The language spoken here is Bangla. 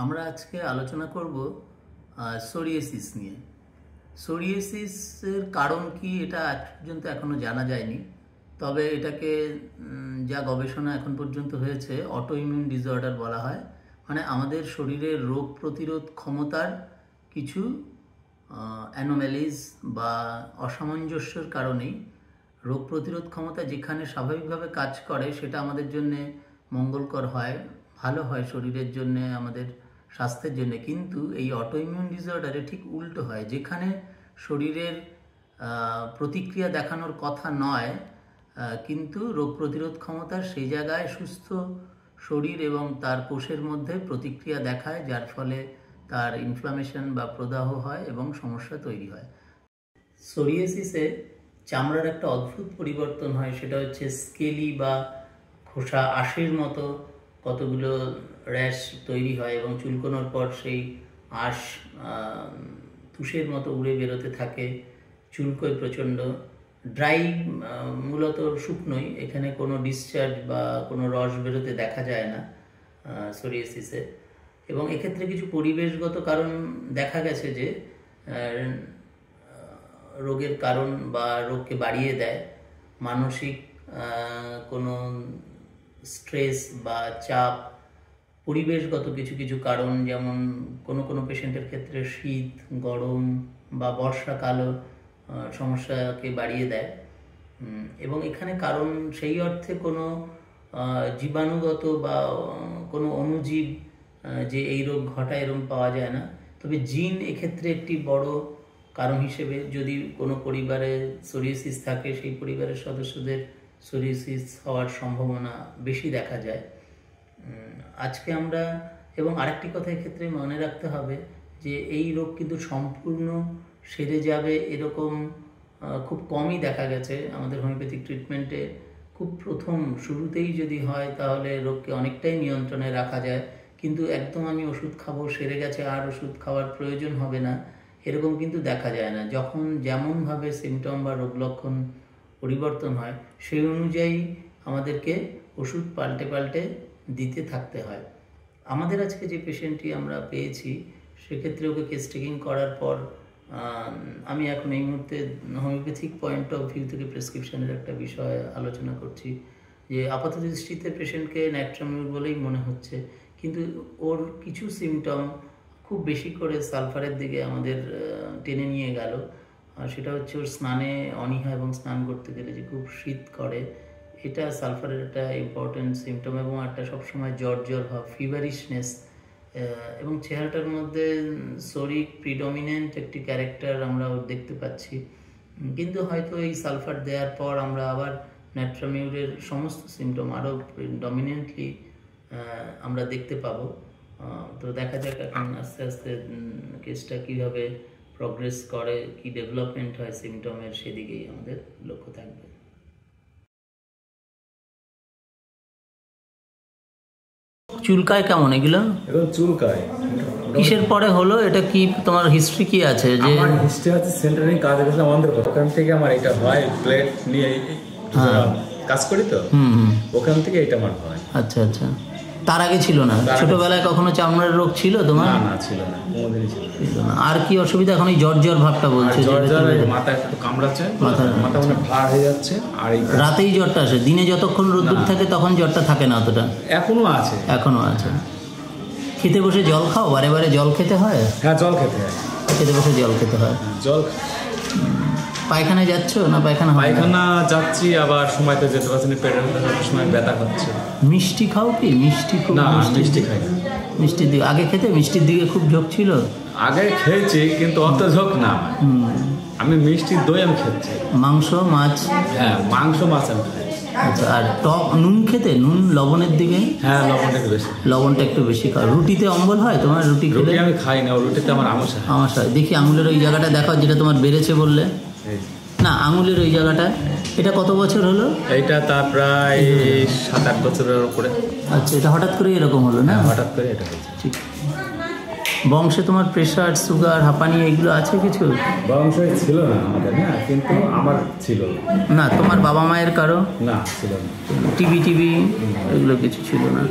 আমরা আজকে আলোচনা করব সোরিয়াসিস নিয়ে। সোরিয়াসিসের কারণ কি এটা আজ পর্যন্ত এখনো জানা যায়নি, তবে এটাকে যা গবেষণা এখন পর্যন্ত হয়েছে অটোইমিউন ডিসঅর্ডার বলা হয়। মানে আমাদের শরীরের রোগ প্রতিরোধ ক্ষমতার কিছু অ্যানোম্যালিজ বা অসামঞ্জস্যের কারণেই রোগ প্রতিরোধ ক্ষমতা যেখানে স্বাভাবিকভাবে কাজ করে সেটা আমাদের জন্য মঙ্গলকর হয়, ভালো হয় শরীরের জন্য, আমাদের স্বাস্থ্যের জন্য। কিন্তু এই অটোইমিউন ডিসঅর্ডারে ঠিক উল্টো হয়, যেখানে শরীরের প্রতিক্রিয়া দেখানোর কথা নয় কিন্তু রোগ প্রতিরোধ ক্ষমতা সেই জায়গায় সুস্থ শরীর এবং তার কোষের মধ্যে প্রতিক্রিয়া দেখায়, যার ফলে তার ইনফ্লামেশন বা প্রদাহ হয় এবং সমস্যা তৈরি হয়। সোরিয়াসিসে চামড়ার একটা অদ্ভুত পরিবর্তন হয়, সেটা হচ্ছে স্কেলি বা খোসা আঁশের মতো কতগুলো র্যাশ তৈরি হয় এবং চুলকোনোর পর সেই আঁশ তুষের মতো উড়ে বেরোতে থাকে, চুলকোয় প্রচণ্ড। ড্রাই মূলত শুকনোই, এখানে কোনো ডিসচার্জ বা কোনো রস বেরোতে দেখা যায় না সোরিয়াসিসে। এবং এক্ষেত্রে কিছু পরিবেশগত কারণ দেখা গেছে যে রোগের কারণ বা রোগকে বাড়িয়ে দেয়। মানসিক কোনো স্ট্রেস বা চাপ, পরিবেশগত কিছু কিছু কারণ, যেমন কোনো পেশেন্টের ক্ষেত্রে শীত, গরম বা বর্ষাকালও সমস্যাকে বাড়িয়ে দেয়। এবং এখানে কারণ সেই অর্থে কোনো জীবাণুগত বা কোনো অণুজীব যে এই রোগ ঘটায় এরকম পাওয়া যায় না। তবে জিন এক্ষেত্রে একটি বড় কারণ হিসেবে, যদি কোনো পরিবারে সোরিয়াসিস থাকে সেই পরিবারের সদস্যদের সোরিয়াসিস হওয়ার সম্ভাবনা বেশি দেখা যায়। আজকে আমরা, এবং আরেকটি কথা এক্ষেত্রে মনে রাখতে হবে যে এই রোগ কিন্তু সম্পূর্ণ সেরে যাবে এরকম খুব কমই দেখা গেছে আমাদের হোমিওপ্যাথিক ট্রিটমেন্টে। খুব প্রথম শুরুতেই যদি হয় তাহলে রোগকে অনেকটাই নিয়ন্ত্রণে রাখা যায়, কিন্তু একদম আমি ওষুধ খাবো, সেরে গেছে আর ওষুধ খাওয়ার প্রয়োজন হবে না, এরকম কিন্তু দেখা যায় না। যখন যেমনভাবে সিমটম বা রোগ লক্ষণ পরিবর্তন হয় সেই অনুযায়ী আমাদেরকে ওষুধ পাল্টে পাল্টে দিতে থাকতে হয়। আমাদের আজকে যে পেশেন্টটি আমরা পেয়েছি সেক্ষেত্রে ওকে কেস টেকিং করার পর আমি এখন এই মুহূর্তে হোমিওপ্যাথিক পয়েন্ট অফ ভিউ থেকে প্রেসক্রিপশনের একটা বিষয় আলোচনা করছি, যে আপাত দৃষ্টিতে পেশেন্টকে নাইট্রামিউর বলেই মনে হচ্ছে, কিন্তু ওর কিছু সিমটম খুব বেশি করে সালফারের দিকে আমাদের টেনে নিয়ে গেল। সেটা হচ্ছে ওর স্নানে অনীহা এবং স্নান করতে গেলে যে খুব শীত করে, এটা সালফারের একটা ইম্পর্টেন্ট সিমটম। এবং একটা সবসময় জ্বর ভাব, ফিভারিশনেস, এবং চেহারাটার মধ্যে সোরিক প্রিডমিনেন্ট একটি ক্যারেক্টার আমরা দেখতে পাচ্ছি। কিন্তু হয়তো এই সালফার দেওয়ার পর আমরা আবার নাইট্রামিউরের সমস্ত সিমটম আরও ডমিনেন্টলি আমরা দেখতে পাবো। তো দেখা যাক এখন আস্তে আস্তে কেসটা কীভাবে প্রগ্রেস করে, কি ডেভেলপমেন্ট হয় সিমটমের, সেদিকেই আমাদের লক্ষ্য থাকবে। চুলকায় কেমন এগুলো? চুলকায় কিসের পরে হলো এটা? কি তোমার হিস্ট্রি কি আছে? যে আমার হিস্ট্রি আছে, সেন্টারে কাজ করেছিলাম আমাদের ওখান থেকে আমার এটা হয়, প্লেট নিয়ে কাজ করি তো ওখান থেকে এটা আমার হয়। আচ্ছা আচ্ছা, তার আগে ছিল না? ছোটবেলায় কখনো চামড়ার রোগ ছিল তোমার? না, ছিল না, কোনোদিনই ছিল না। আর কি অসুবিধা? এখন এই জ্বর ভাবটা বলছে, মাথা একটু কামড়াচ্ছে, মাথা মানে ভার হয়ে যাচ্ছে। আর রাতেই জ্বরটা আসে? দিনে যতক্ষণ রোদ্দুর থাকে তখন জ্বরটা থাকে না অতটা? এখনো আছে। খেতে বসে জল খাও? বারে বারে জল খেতে হয়? হ্যাঁ, জল খেতে হয়, খেতে বসে জল খেতে হয়। জল পায়খানায় যাচ্ছ না? পায়খানা যাচ্ছি, আবার সময়তে যেতে পারছি না, পেটের সময় ব্যথা হচ্ছে। মিষ্টি খাও কি? মিষ্টি খুব? না, মিষ্টি খাই না। মিষ্টির দিকে আগে খেতে? মিষ্টির দিকে খুব ঝোঁক ছিল? আগে খেয়েছি কিন্তু অত ঝোঁক না। আমি মিষ্টির দই আমি খেয়েছি। মাংস মাছ? হ্যাঁ, মাংস মাছ আমি খাই। আচ্ছা, আর টক নুন খেতে? নুন লবণের দিকে? হ্যাঁ, লবণটা একটু বেশি খাও। রুটিতে অম্বল হয় তোমার? রুটি আমি খাই না, রুটিতে আমার আমাশা হয়। দেখি আঙুলের ওই জায়গাটা দেখাও যেটা তোমার বেড়েছে বললে। না, আঙুলের ওই জায়গাটা। এটা কত বছর হলো? এইটা তা প্রায় 7-8 বছরের উপরে। আচ্ছা, এটা হঠাৎ করে এরকম হলো না? হঠাৎ করে এটা হয়েছে। ঠিক। বংশে তোমার প্রেশার, সুগার, হাঁপানি এগুলো আছে কিছু? বংশে ছিল না আমাদের, না, কিন্তু আমার ছিল। না, তোমার বাবা মায়ের কারো? না, ছিল না। টিবি এগুলো কিছু ছিল না?